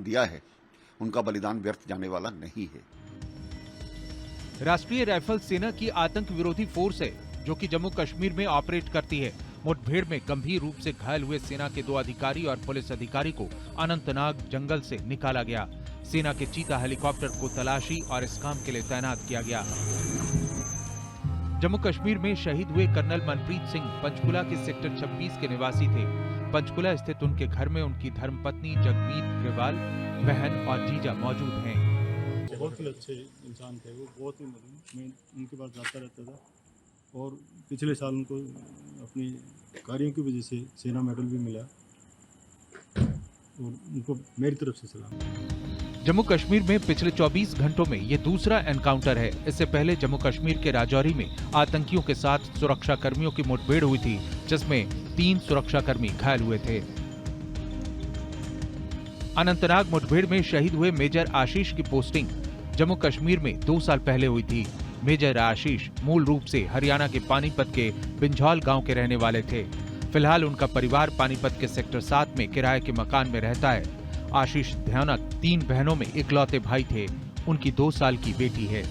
दिया है, उनका बलिदान व्यर्थ जाने वाला नहीं है। राष्ट्रीय राइफल सेना की आतंक विरोधी फोर्स है जो कि जम्मू कश्मीर में ऑपरेट करती है। मुठभेड़ में गंभीर रूप से घायल हुए सेना के 2 अधिकारी और पुलिस अधिकारी को अनंतनाग जंगल से निकाला गया। सेना के चीता हेलीकॉप्टर को तलाशी और इस काम के लिए तैनात किया गया। जम्मू कश्मीर में शहीद हुए कर्नल मनप्रीत सिंह पंचकुला के सेक्टर 26 के निवासी थे। पंचकुला स्थित उनके घर में उनकी धर्मपत्नी जगमीत ग्रेवाल, बहन और जीजा मौजूद हैं। बहुत ही अच्छे इंसान थे वो, बहुत ही मैं उनके पास जाता रहता था और पिछले साल उनको अपनी कार्यों की वजह से सेना मेडल भी मिला और उनको मेरी तरफ से सलाम। जम्मू कश्मीर में पिछले 24 घंटों में ये दूसरा एनकाउंटर है। इससे पहले जम्मू कश्मीर के राजौरी में आतंकियों के साथ सुरक्षा कर्मियों की मुठभेड़ हुई थी, जिसमें 3 सुरक्षाकर्मी घायल हुए थे। अनंतनाग मुठभेड़ में शहीद हुए मेजर आशीष की पोस्टिंग जम्मू कश्मीर में 2 साल पहले हुई थी। मेजर आशीष मूल रूप से हरियाणा के पानीपत के बिंझौल गांव के रहने वाले थे। फिलहाल उनका परिवार पानीपत के सेक्टर 7 में किराए के मकान में रहता है। आशीष ध्यानक 3 बहनों में इकलौते भाई थे। उनकी 2 साल की बेटी है।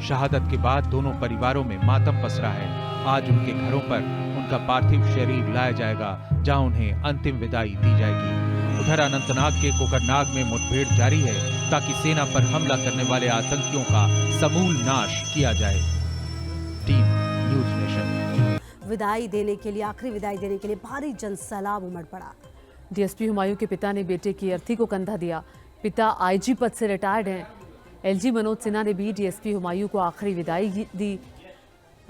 शहादत के बाद दोनों परिवारों में मातम पसरा है। आज उनके घरों पर उनका पार्थिव शरीर लाया जाएगा, जहां उन्हें अंतिम विदाई दी जाएगी। उधर अनंतनाग के कोकरनाग में मुठभेड़ जारी है ताकि सेना पर हमला करने वाले आतंकियों का समूल नाश किया जाए। Team news nation. विदाई देने के लिए, आखिरी विदाई देने के लिए भारी जनसैलाब उमड़ पड़ा। डीएसपी हुमायूं के पिता ने बेटे की अर्थी को कंधा दिया। पिता आईजी पद से रिटायर्ड हैं। एलजी मनोज सिन्हा ने भी डीएसपी हुमायूं को आखिरी विदाई दी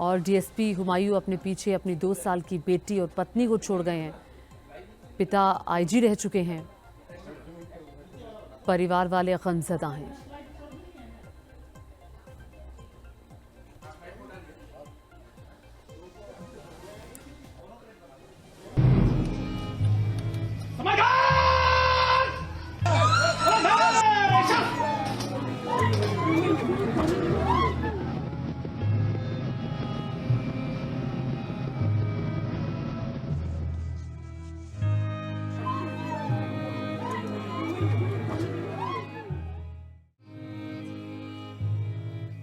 और डीएसपी हुमायूं अपने पीछे अपनी 2 साल की बेटी और पत्नी को छोड़ गए हैं। पिता आईजी रह चुके हैं। परिवार वाले गमज़दा हैं।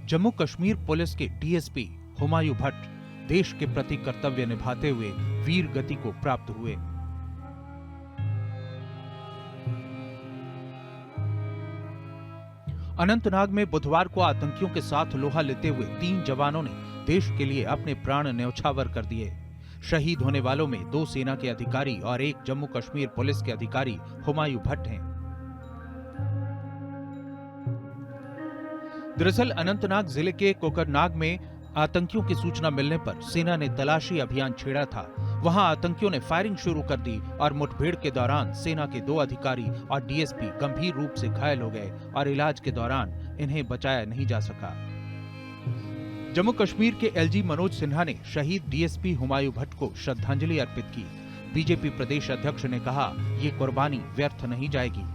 जम्मू कश्मीर पुलिस के डीएसपी हुमायूं भट्ट देश के प्रति कर्तव्य निभाते हुए वीर गति को प्राप्त हुए। अनंतनाग में बुधवार को आतंकियों के साथ लोहा लेते हुए 3 जवानों ने देश के लिए अपने प्राण न्यौछावर कर दिए। शहीद होने वालों में 2 सेना के अधिकारी और 1 जम्मू कश्मीर पुलिस के अधिकारी हुमायूं भट्ट हैं। दरअसल अनंतनाग जिले के कोकरनाग में आतंकियों की सूचना मिलने पर सेना ने तलाशी अभियान छेड़ा था। वहां आतंकियों ने फायरिंग शुरू कर दी और मुठभेड़ के दौरान सेना के 2 अधिकारी और डीएसपी गंभीर रूप से घायल हो गए और इलाज के दौरान इन्हें बचाया नहीं जा सका। जम्मू कश्मीर के एलजी मनोज सिन्हा ने शहीद डीएसपी हुमायूं भट्ट को श्रद्धांजलि अर्पित की। बीजेपी प्रदेश अध्यक्ष ने कहा, ये कुर्बानी व्यर्थ नहीं जाएगी।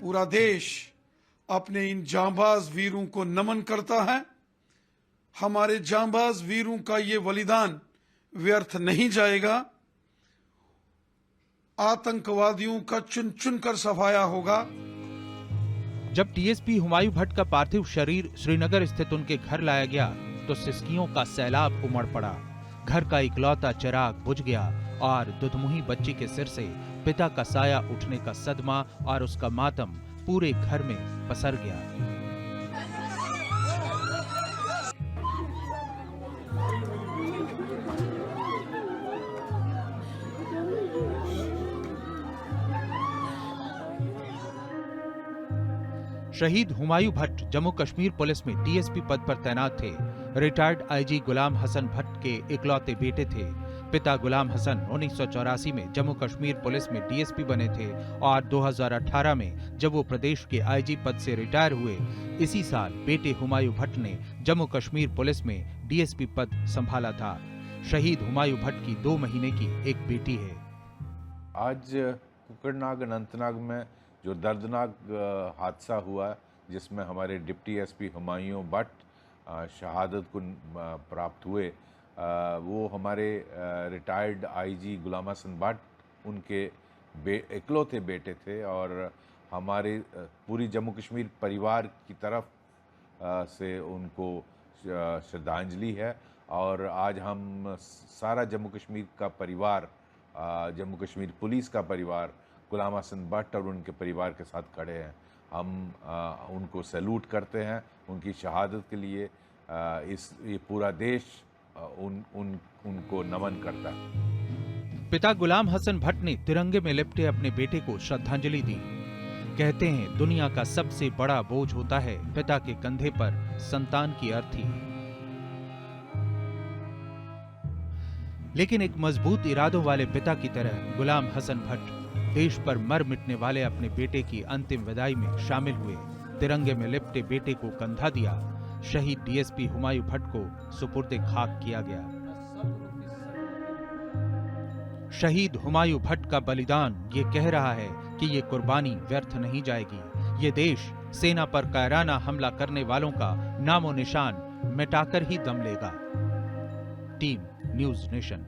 पूरा देश अपने इन जांबाज वीरों को नमन करता है। हमारे जांबाज वीरों का ये बलिदान व्यर्थ नहीं जाएगा। आतंकवादियों का चुन चुन कर सफाया होगा। जब डीएसपी हुमायूं भट्ट का पार्थिव शरीर श्रीनगर स्थित उनके घर लाया गया तो सिसकियों का सैलाब उमड़ पड़ा। घर का इकलौता चिराग बुझ गया और दुधमुही बच्ची के सिर से पिता का साया उठने का सदमा और उसका मातम पूरे घर में पसर गया। शहीद हुमायूं भट्ट जम्मू कश्मीर पुलिस में डीएसपी पद पर तैनात थे। रिटायर्ड आईजी गुलाम हसन भट्ट के इकलौते बेटे थे। पिता गुलाम हसन 1984 में जम्मू कश्मीर पुलिस में डीएसपी बने थे और 2018 में जब वो प्रदेश के आईजी पद से रिटायर हुए, इसी साल बेटे हुमायूं भट्ट ने जम्मू कश्मीर पुलिस में डीएसपी पद संभाला था। शहीद हुमायूं भट्ट की 2 महीने की एक बेटी है। आज कुकड़नाग अनंतनाग में जो दर्दनाक हादसा हुआ जिसमें हमारे डिप्टी एसपी हुमायूं भट्ट शहादत को प्राप्त हुए, वो हमारे रिटायर्ड आईजी गुलाम हसन भट्ट उनके इकलौते बेटे थे और हमारे पूरी जम्मू कश्मीर परिवार की तरफ से उनको श्रद्धांजलि है। और आज हम सारा जम्मू कश्मीर का परिवार, जम्मू कश्मीर पुलिस का परिवार गुलाम हसन भट्ट और उनके परिवार के साथ खड़े हैं। हम उनको सैल्यूट करते हैं उनकी शहादत के लिए। ये पूरा देश उनको नमन करता है। पिता गुलाम हसन भट्ट ने तिरंगे में लिपटे अपने बेटे को श्रद्धांजलि दी। कहते हैं दुनिया का सबसे बड़ा बोझ होता है पिता के कंधे पर संतान की अर्थी। लेकिन एक मजबूत इरादों वाले पिता की तरह गुलाम हसन भट्ट देश पर मर मिटने वाले अपने बेटे की अंतिम विदाई में शामिल हुए। तिरंगे में लिपटे बेटे को कंधा दिया। शहीद डीएसपी हुमायूं भट्ट को सुपुर्दे खाक किया गया। शहीद हुमायूं भट्ट का बलिदान ये कह रहा है कि ये कुर्बानी व्यर्थ नहीं जाएगी। ये देश सेना पर कायराना हमला करने वालों का नामो निशान मिटाकर ही दम लेगा। Team news nation.